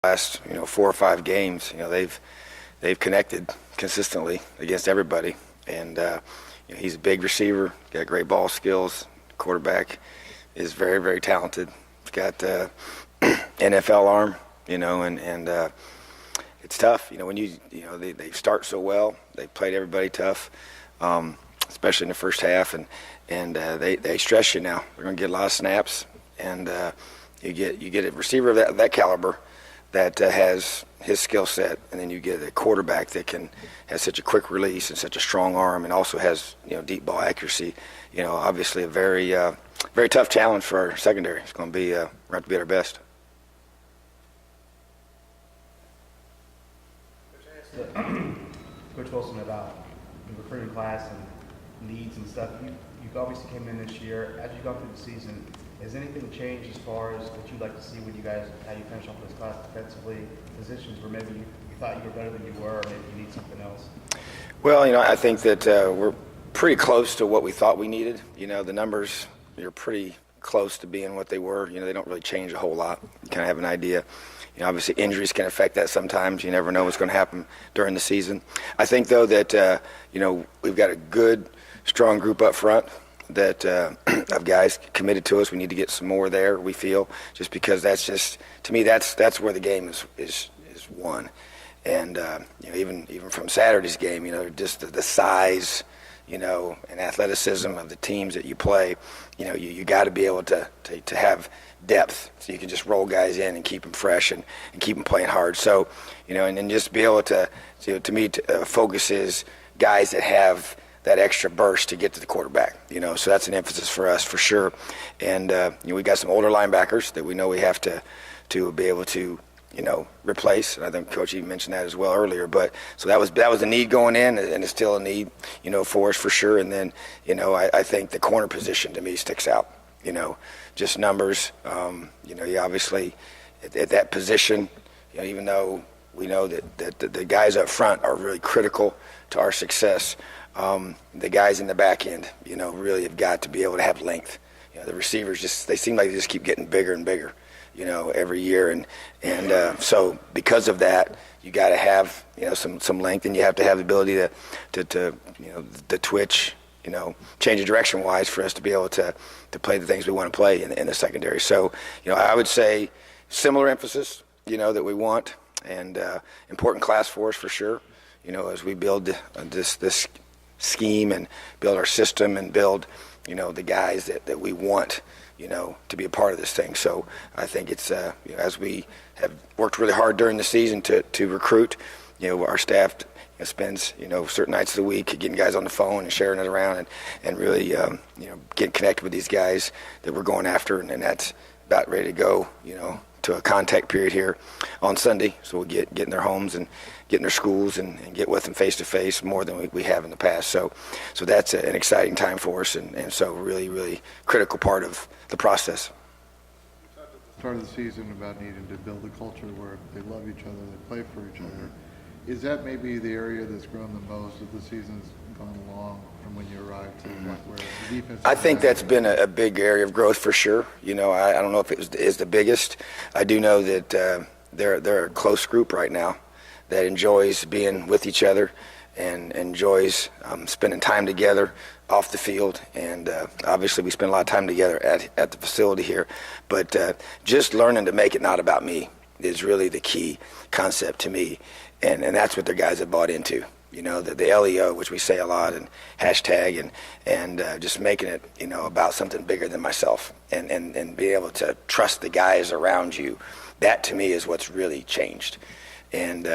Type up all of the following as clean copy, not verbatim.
last 4 or 5 games, they've connected consistently against everybody, and he's a big receiver, got great ball skills. Quarterback is very, very talented. He's got NFL arm, and it's tough. When they start so well, they played everybody tough, especially in the first half, and they stress you now. They're going to get a lot of snaps, and you get a receiver of that caliber that has his skill set, and then you get a quarterback that has such a quick release and such a strong arm, and also has deep ball accuracy. Obviously a very very tough challenge for our secondary. It's going to be we're going to be at our best. Coach Wilson, about the recruiting class and needs and stuff. You obviously came in this year. As you've gone through the season, has anything changed as far as what you'd like to see when you guys, how you finish off this class defensively, positions where maybe you thought you were better than you were, or maybe you need something else? Well, I think that we're pretty close to what we thought we needed. The numbers are pretty close to being what they were. They don't really change a whole lot. You kind of have an idea. Obviously injuries can affect that sometimes. You never know what's going to happen during the season. I think, though, that we've got a good, strong group up front that of guys committed to us. We need to get some more there, we feel, just because to me, that's where the game is won. And even from Saturday's game, just the size, and athleticism of the teams that you play, you got to be able to have depth, so you can just roll guys in and keep them fresh and keep them playing hard. So, and then just be able to me, focus is guys that have that extra burst to get to the quarterback. So that's an emphasis for us for sure. And we got some older linebackers that we know we have to be able to replace. And I think Coach even mentioned that as well earlier. But so that was a need going in, and it's still a need, for us for sure. And then, I think the corner position to me sticks out. Just numbers. You obviously at that position, even though we know that the guys up front are really critical to our success, the guys in the back end, really have got to be able to have length. The receivers they seem like they just keep getting bigger and bigger, every year, and so because of that, you got to have some length, and you have to have the ability to twitch, change of direction wise for us to be able to play the things we want to play in the secondary. So, I would say similar emphasis, that we want, and important class for us for sure, as we build this scheme and build our system and build, the guys that we want, to be a part of this thing. So I think it's, as we have worked really hard during the season to recruit, our staff spends, certain nights of the week getting guys on the phone and sharing it around and really, getting connected with these guys that we're going after, and that's about ready to go, to a contact period here on Sunday. So we'll get in their homes and get in their schools and get with them face to face more than we have in the past. So that's an exciting time for us, and so really, really critical part of the process. You talked at the start of the season about needing to build a culture where they love each other, they play for each other. Is that maybe the area that's grown the most as the season's gone along from when you arrived to where the defense? I think that's been a big area of growth for sure. I don't know if it is the biggest. I do know that they're a close group right now that enjoys being with each other and enjoys spending time together off the field. And obviously we spend a lot of time together at the facility here. But just learning to make it not about me is really the key concept to me. And that's what the guys have bought into. The LEO, which we say a lot, and hashtag, and just making it, about something bigger than myself, and being able to trust the guys around you. That to me is what's really changed. And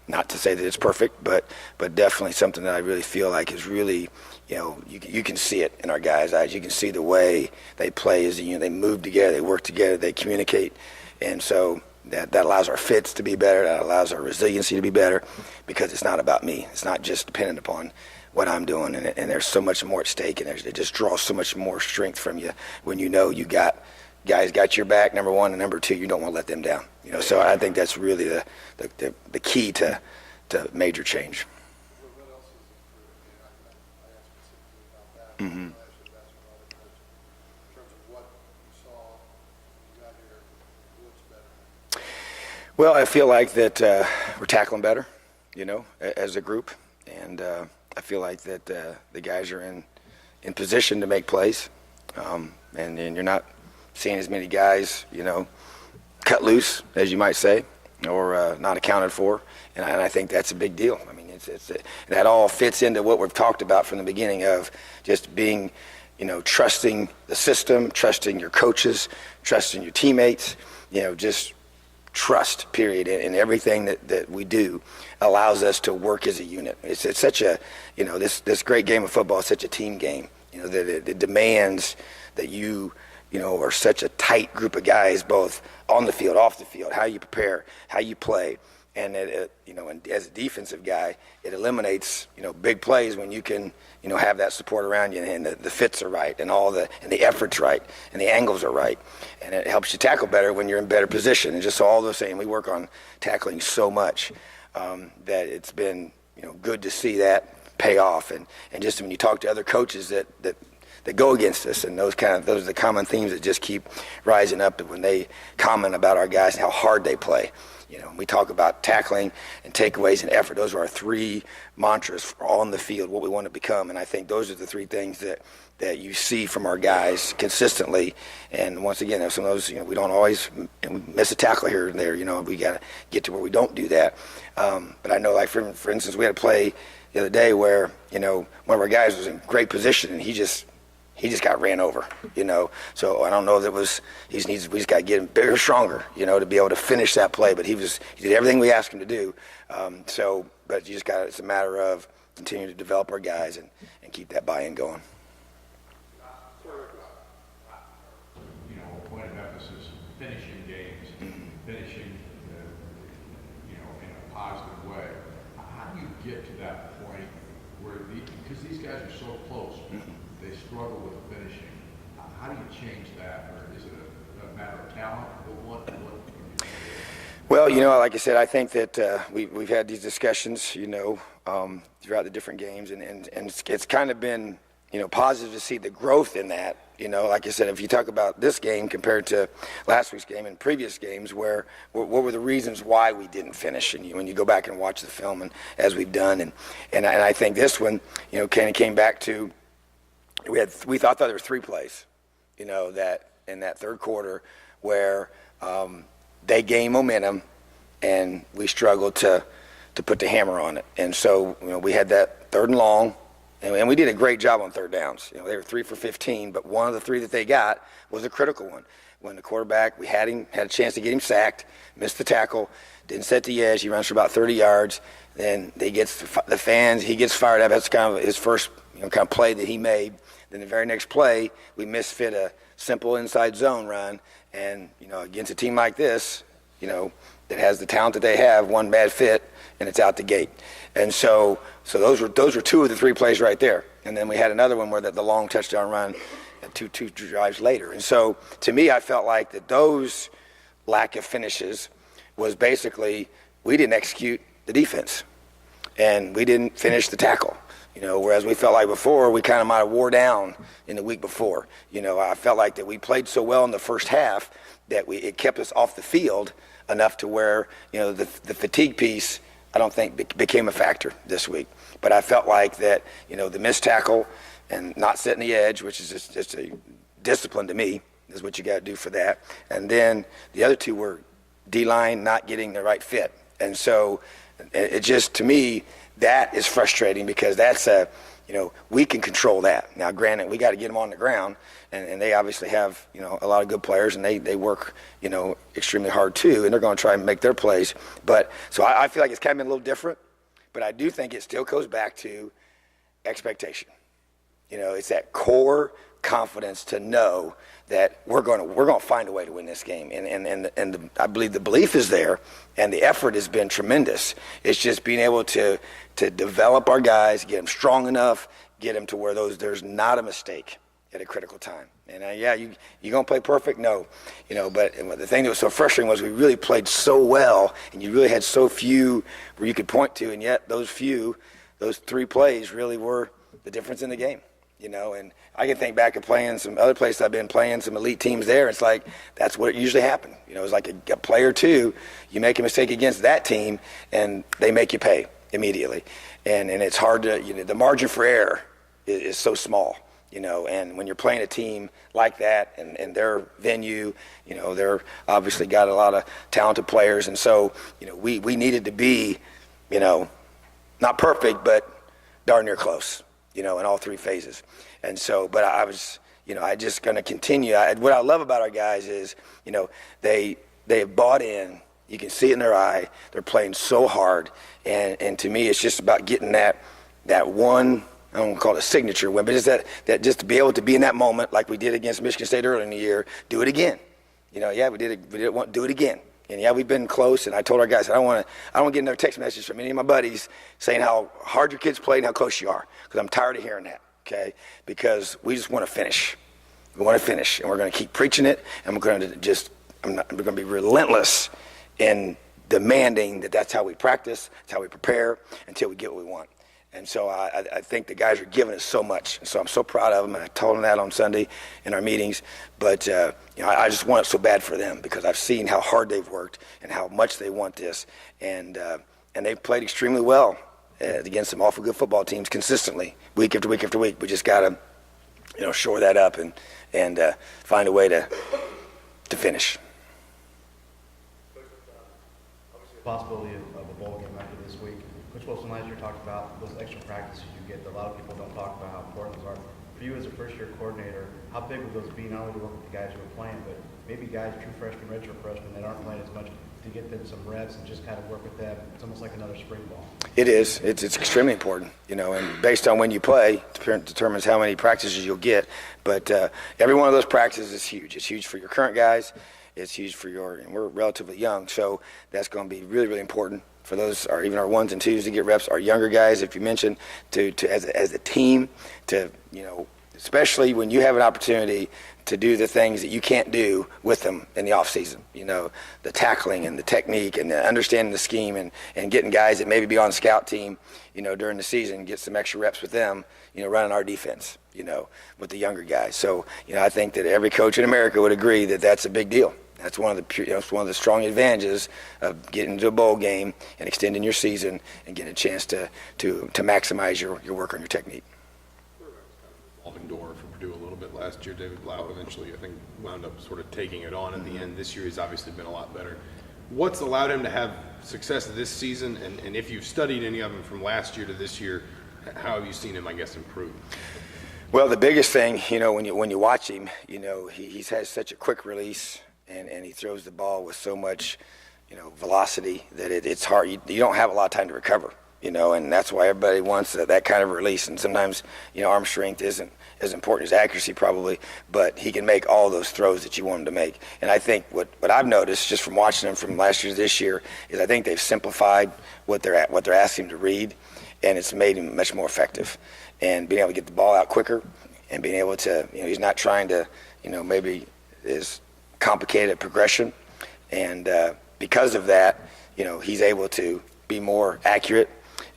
not to say that it's perfect, but definitely something that I really feel like is really, you can see it in our guys' eyes. You can see the way they play as a unit. They move together, they work together, they communicate, and so that allows our fits to be better. That allows our resiliency to be better, because it's not about me. It's not just dependent upon what I'm doing, and there's so much more at stake, and it just draws so much more strength from you when you know you got guys got your back, number one, and number two, you don't want to let them down. So I think that's really the key to major change. What else is improved? I asked specifically about that. Mm-hmm. I should have asked some other coaches in terms of what you saw when you got here, what's better. Well, I feel like that we're tackling better, as a group, and I feel like that the guys are in position to make plays, and you're not seeing as many guys, cut loose, as you might say, or not accounted for, and I think that's a big deal. I mean, that all fits into what we've talked about from the beginning of just being, trusting the system, trusting your coaches, trusting your teammates, just trust, period, in everything that we do allows us to work as a unit. It's such a, this great game of football is such a team game, that it demands that you are such a tight group of guys, both on the field, off the field, how you prepare, how you play. And and as a defensive guy, it eliminates, big plays when you can, have that support around you, and the fits are right, and and the effort's right, and the angles are right, and it helps you tackle better when you're in better position. And just all those things, we work on tackling so much that it's been, good to see that pay off. And just when you talk to other coaches that go against us, and those are the common themes that just keep rising up when they comment about our guys and how hard they play. We talk about tackling and takeaways and effort. Those are our three mantras on the field, what we want to become. And I think those are the three things that you see from our guys consistently. And once again, there's some of those, we don't always miss a tackle here and there. We got to get to where we don't do that. But I know, like, for instance, we had a play the other day where, one of our guys was in great position, and he just got ran over, So I don't know if it was, we just got to get him bigger, stronger, to be able to finish that play. But he did everything we asked him to do. But it's a matter of continuing to develop our guys and keep that buy-in going. A point of emphasis, finishing games, finishing, in a positive way. How do you get to that point where, because these guys are so close, they struggle with finishing. How do you change that, or is it a matter of talent? What Well, like I said, I think that we've had these discussions, throughout the different games, and it's kind of been, positive to see the growth in that. Like I said, if you talk about this game compared to last week's game and previous games, what were the reasons why we didn't finish? And when you go back and watch the film, and as we've done, and I think this one, kind of came back to. We thought there were three plays, that in that third quarter where they gained momentum and we struggled to put the hammer on it. And so, we had that third and long, and we did a great job on third downs. They were 3 for 15, but one of the three that they got was a critical one. When the quarterback, we had a chance to get him sacked, missed the tackle, didn't set the edge. He runs for about 30 yards. Then he gets the fans. He gets fired up. That's kind of his first, kind of play that he made. Then the very next play, we misfit a simple inside zone run, and against a team like this, that has the talent that they have, one bad fit, and it's out the gate. And so those were two of the three plays right there. And then we had another one where the long touchdown run, two drives later. And so to me, I felt like that those lack of finishes was basically we didn't execute the defense, and we didn't finish the tackle. Whereas we felt like before, we kind of might have wore down in the week before. I felt like that we played so well in the first half that it kept us off the field enough to where, the fatigue piece, I don't think became a factor this week. But I felt like that, the missed tackle and not setting the edge, which is just a discipline to me, is what you got to do for that. And then the other two were D-line not getting the right fit. And so it just, to me, that is frustrating because that's we can control that. Now, granted, we got to get them on the ground, and they obviously have, a lot of good players, and they work, extremely hard too, and they're going to try and make their plays. But so I feel like it's kind of been a little different, but I do think it still goes back to expectation. It's that core confidence to know that we're going to find a way to win this game, and I believe the belief is there, and the effort has been tremendous. It's just being able to develop our guys, get them strong enough, get them to where there's not a mistake at a critical time. And you gonna play perfect? No, But the thing that was so frustrating was we really played so well, and you really had so few where you could point to, and yet those three plays really were the difference in the game. you know, and I can think back of playing some other places I've been playing, some elite teams there. It's like that's what usually happens. You know, it's like a player or two, you make a mistake against that team, and they make you pay immediately. And it's hard to, you know, the margin for error is so small, you know, and when you're playing a team like that and their venue, you know, they're obviously got a lot of talented players. And so, you know, we needed to be, you know, not perfect, but darn near close, you know, in all three phases. And so, but I was, you know, I just going to continue. What I love about our guys is, you know, they have bought in. You can see it in their eye. They're playing so hard. And to me, it's just about getting that one, I don't want to call it a signature win, but it's that just to be able to be in that moment like we did against Michigan State earlier in the year, do it again. You know, yeah, we did it, do it again. And yeah, we've been close, and I told our guys, I don't want to get another text message from any of my buddies saying how hard your kids played and how close you are, because I'm tired of hearing that, okay? Because we just want to finish. We want to finish, and we're going to keep preaching it, and we're going to be relentless in demanding that that's how we practice, that's how we prepare until we get what we want. And so I think the guys are giving us so much. And so I'm so proud of them. And I told them that on Sunday in our meetings. But, you know, I just want it so bad for them because I've seen how hard they've worked and how much they want this. And they've played extremely well against some awful good football teams consistently, week after week after week. We just got to, you know, shore that up and find a way to finish. Obviously, the possibility of a bowl game after this week. Coach Wilson last year talked about those extra practices you get that a lot of people don't talk about how important those are. For you as a first-year coordinator, how big would those be not only to work with the guys who are playing, but maybe guys, true freshmen, redshirt freshmen that aren't playing as much, to get them some reps and just kind of work with them? It's almost like another spring ball. It is. It's extremely important, you know, and based on when you play, determines how many practices you'll get. But every one of those practices is huge. It's huge for your current guys. It's huge for and we're relatively young, so that's going to be really, really important for those, or even our ones and twos to get reps. Our younger guys, if you mentioned, to as a team, to, you know, especially when you have an opportunity to do the things that you can't do with them in the off season. You know, the tackling and the technique and the understanding the scheme and getting guys that maybe be on the scout team, you know, during the season, get some extra reps with them, you know, running our defense, you know, with the younger guys. So, you know, I think that every coach in America would agree that that's a big deal. That's one of the strong advantages of getting to a bowl game and extending your season and getting a chance to maximize your work on your technique. Revolving door for Purdue a little bit last year. David Blau eventually, I think, wound up sort of taking it on at the end. This year he's obviously been a lot better. What's allowed him to have success this season? And if you've studied any of them from last year to this year, how have you seen him, I guess, improve? Well, the biggest thing, you know, when you watch him, you know, he's has such a quick release. And he throws the ball with so much, you know, velocity that it's hard. You don't have a lot of time to recover, you know, and that's why everybody wants that kind of release. And sometimes, you know, arm strength isn't as important as accuracy probably, but he can make all those throws that you want him to make. And I think what I've noticed just from watching him from last year to this year is I think they've simplified what they're asking him to read, and it's made him much more effective. And being able to get the ball out quicker and being able to, you know, he's not trying to, you know, maybe is complicated progression, and because of that, you know, he's able to be more accurate,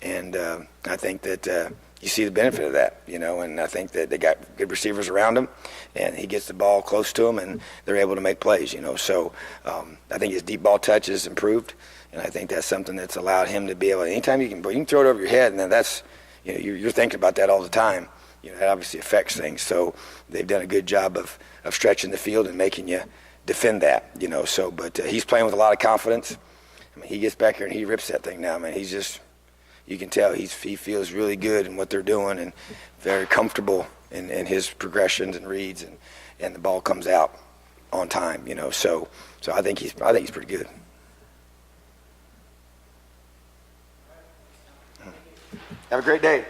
and I think that you see the benefit of that, you know, and I think that they got good receivers around him, and he gets the ball close to him, and they're able to make plays, you know. So I think his deep ball touch has improved, and I think that's something that's allowed him to be able to, anytime you can throw it over your head, and then that's, you know, you're thinking about that all the time. You know, it obviously affects things. So they've done a good job of stretching the field and making you defend that, you know. So, but he's playing with a lot of confidence. I mean, he gets back here and he rips that thing now, man. He's just, you can tell he feels really good in what they're doing and very comfortable in his progressions and reads, and the ball comes out on time, you know. So I think he's pretty good. Have a great day.